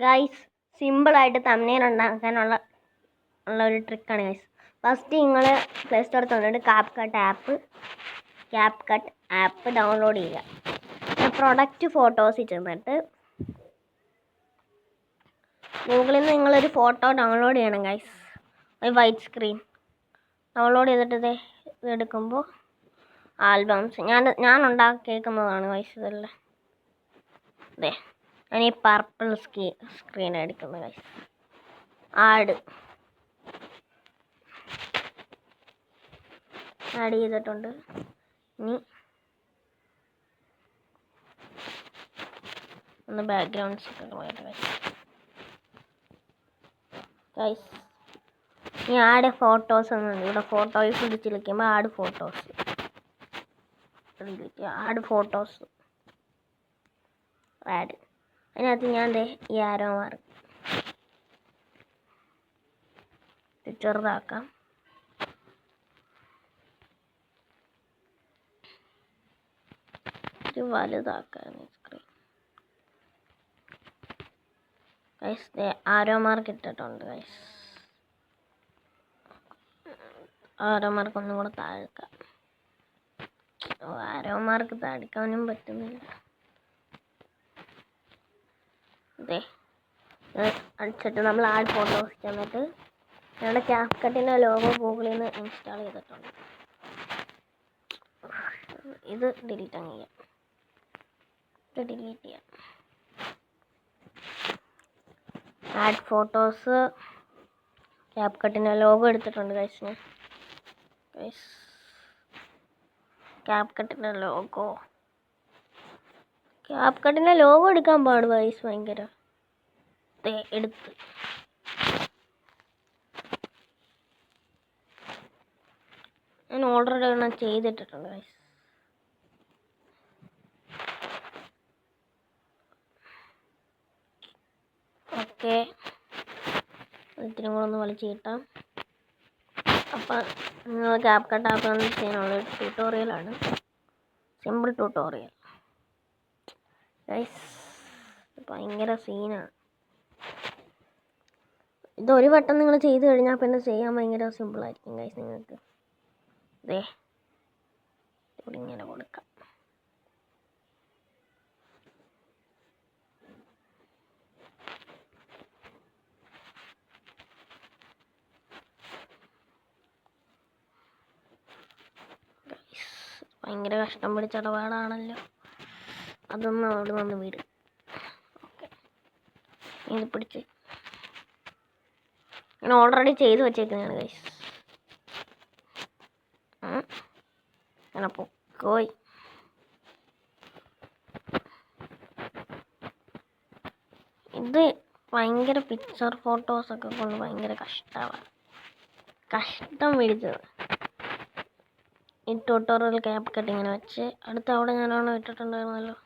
Guys സിമ്പിളായിട്ട് thumbnail ഉണ്ടാക്കാനുള്ള ഒരു ട്രിക്കാണ് ഗൈസ്. ഫസ്റ്റ് നിങ്ങൾ പ്ലേ സ്റ്റോറിൽ തന്നിട്ട് ക്യാപ് കട്ട് ആപ്പ് ഡൗൺലോഡ് ചെയ്യുക. പ്രൊഡക്റ്റ് ഫോട്ടോസിൽ ചെന്നിട്ട് ഗൂഗിളിൽ നിന്ന് നിങ്ങളൊരു ഫോട്ടോ ഡൗൺലോഡ് ചെയ്യണം ഗൈസ്. ഒരു വൈറ്റ് സ്ക്രീൻ ഡൗൺലോഡ് ചെയ്തിട്ട് ഇതെടുക്കുമ്പോൾ ആൽബംസ് ഞാൻ ഉണ്ടാക്കിയേക്കുന്നതാണ് ഗൈസ്. ഇതെല്ലാം ഞാൻ ഈ പർപ്പിൾ സ്ക്രീൻ എടുക്കുന്നത് ഗൈസ്. ആഡ് ചെയ്തിട്ടുണ്ട്. ഇനി ഒന്ന് ബാക്ക്ഗ്രൗണ്ട്സ് ഒക്കെ പോയിട്ട് ഗൈസ് ഇനി ആഡ് ഫോട്ടോസ് എന്നുണ്ട്. ഇവിടെ ഫോട്ടോസ് പിടിച്ചിരിക്കുമ്പോൾ ആഡ് ഫോട്ടോസ് ആഡ്. അതിനകത്ത് ഞാൻ ഈ ആരോ മാർക്ക് ചെറുതാക്കാം. ഇത് വലുതാക്കാം സ്ക്രീൻ ഗൈസ്. ആരോ മാർക്ക് ഇട്ടിട്ടുണ്ട് ഗൈസ്. ആരോ മാർക്ക് ഒന്നും കൂടെ താഴ്ക്കാം. ആരോ മാർക്ക് താഴ്ക്കാനും പറ്റുന്നില്ല. അടിച്ചിട്ട് നമ്മൾ ആഡ് ഫോട്ടോസ് ചെന്നിട്ട് ഞങ്ങളുടെ ക്യാപ് കട്ടിൻ്റെ ലോഗോ ഗൂഗിളിൽ നിന്ന് ഇൻസ്റ്റാൾ ചെയ്തിട്ടുണ്ട്. ഇത് ഡിലീറ്റ് ചെയ്യാം. ആഡ് ഫോട്ടോസ് ക്യാപ് കട്ടിൻ്റെ ലോഗോ എടുത്തിട്ടുണ്ട് ഗൈസ്. ക്യാപ് കട്ടിൻ്റെ ലോഗോ എടുക്കാൻ പാടും ഗൈസ്. ഭയങ്കര എടുത്ത് ഞാൻ ഓൾറെഡി ഒരെണ്ണം ചെയ്തിട്ടിട്ടുണ്ട് ഗൈസ്. ഓക്കെ, ഇത്തിരി കൂടെ ഒന്ന് വലിച്ചു കിട്ടാം. അപ്പം നിങ്ങൾ ക്യാപ് കട്ട് ആപ്പ് ചെയ്യാനുള്ള ട്യൂട്ടോറിയലാണ്. Simple tutorial guys. ഭയങ്കര സീനാണ്. ഇതൊരു വട്ടം നിങ്ങൾ ചെയ്ത് കഴിഞ്ഞാൽ പിന്നെ ചെയ്യാൻ ഭയങ്കര സിമ്പിളായിരിക്കും ഗൈസ്. നിങ്ങൾക്ക് ഇവിടെ ഇങ്ങനെ കൊടുക്കാം. ഭയങ്കര കഷ്ടം പിടിച്ച ഇടപാടാണല്ലോ. അതൊന്നും അവിടെ വന്ന് വീട്. ഓക്കെ, ഇത് പിടിച്ച് ഞാൻ ഓൾറെഡി ചെയ്ത് വെച്ചേക്കുന്നതാണ് ഗൈസ്. അങ്ങനെ പൊക്കോയി. ഇത് ഭയങ്കര പിക്ചർ ഫോട്ടോസൊക്കെ കൊണ്ട് ഭയങ്കര കഷ്ടം പിടിച്ചത്. ഈ ട്യൂട്ടോറിയൽ ക്യാപ് കട്ട് ഇങ്ങനെ വെച്ച് അടുത്ത് അവിടെ ഞാനാണ് ഇട്ടിട്ടുണ്ടായിരുന്നല്ലോ.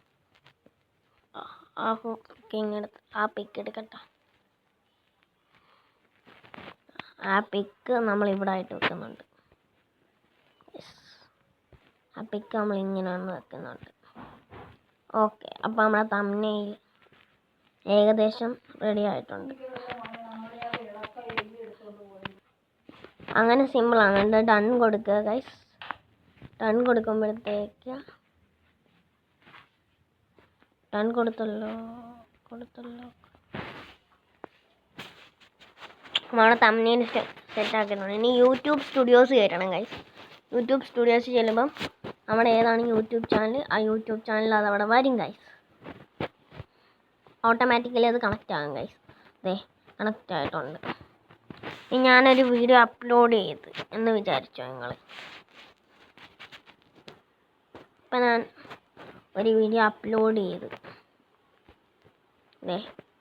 ആ പിക്ക് എടുക്കട്ടെ. ആ പിക്ക് നമ്മൾ ഇവിടെ ആയിട്ട് വെക്കുന്നുണ്ട്. ആ പിക്ക് നമ്മൾ ഇങ്ങനെയാണ് വെക്കുന്നുണ്ട്. ഓക്കെ, അപ്പോൾ നമ്മുടെ തംബ്നെയിൽ ഏകദേശം റെഡി ആയിട്ടുണ്ട്. അങ്ങനെ സിമ്പിളാണ്. ഡൺ കൊടുക്കുക ഗൈസ്. ഡൺ കൊടുക്കുമ്പോഴത്തേക്ക് കൊടുത്തല്ലോ നമ്മുടെ തംബ്നെയിൽ സെറ്റ് ആക്കുന്നുണ്ട്. ഇനി യൂട്യൂബ് സ്റ്റുഡിയോസ് കയറ്റണം ഗൈസ്. യൂട്യൂബ് സ്റ്റുഡിയോസ് ചെല്ലുമ്പം നമ്മുടെ ഏതാണ് യൂട്യൂബ് ചാനൽ, ആ യൂട്യൂബ് ചാനൽ അതവിടെ വരും ഗൈസ്. ഓട്ടോമാറ്റിക്കലി അത് കണക്റ്റ് ആകും ഗൈസ്. കണക്റ്റ് ആയിട്ടുണ്ട്. ഇനി ഞാനൊരു വീഡിയോ അപ്ലോഡ് ചെയ്ത് എന്ന് വിചാരിച്ചോ നിങ്ങൾ. ഇപ്പം ഞാൻ ഒരു വീഡിയോ അപ്ലോഡ് ചെയ്ത്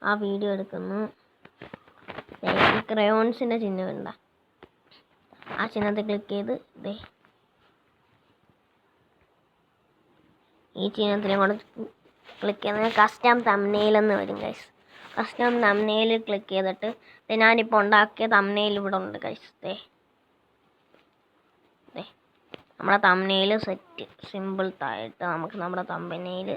ആ വീഡിയോ എടുക്കുന്നു. ഈ ക്രയോൺസിൻ്റെ ചിഹ്നം എന്താ, ആ ചിഹ്നത്തിൽ ക്ലിക്ക് ചെയ്ത് ഈ ചിഹ്നത്തിലും കൂടെ ക്ലിക്ക് ചെയ്യുന്നത് കസ്റ്റം തംബ്നെയിൽ എന്ന് വരും ഗൈസ്. കസ്റ്റം തംബ്നെയിൽ ക്ലിക്ക് ചെയ്തിട്ട് ഞാനിപ്പോൾ ഉണ്ടാക്കിയ തംബ്നെയിൽ ഇവിടെ ഉണ്ട് ഗൈസ്. നമ്മുടെ തംബ്നെയിൽ സെറ്റ് സിമ്പിൾ ആയിട്ട് നമുക്ക് നമ്മുടെ തംബ്നെയിൽ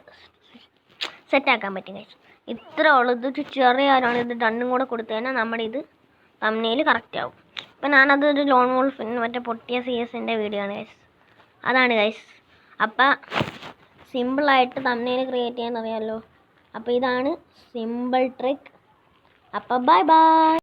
സെറ്റാക്കാൻ പറ്റും ഗൈസ്. ഇത്ര ഉള്ളത് ചെറിയ ആരാണ് ഇത് രണ്ടും കൂടെ കൊടുത്തു കഴിഞ്ഞാൽ നമ്മുടെ ഇത് തമ്മിൽ കറക്റ്റ് ആവും. അപ്പം ഞാനതൊരു ലോൺ വോൾഫ് മറ്റേ പൊട്ടിയ CS-ൻ്റെ വീഡിയോ ആണ് ഗൈസ്. അതാണ് ഗൈസ്. അപ്പം സിമ്പിളായിട്ട് തമ്മിൽ ക്രിയേറ്റ് ചെയ്യാൻ അറിയാമല്ലോ. അപ്പോൾ ഇതാണ് സിമ്പിൾ ട്രിക്ക്. അപ്പോൾ ബൈ ബൈ.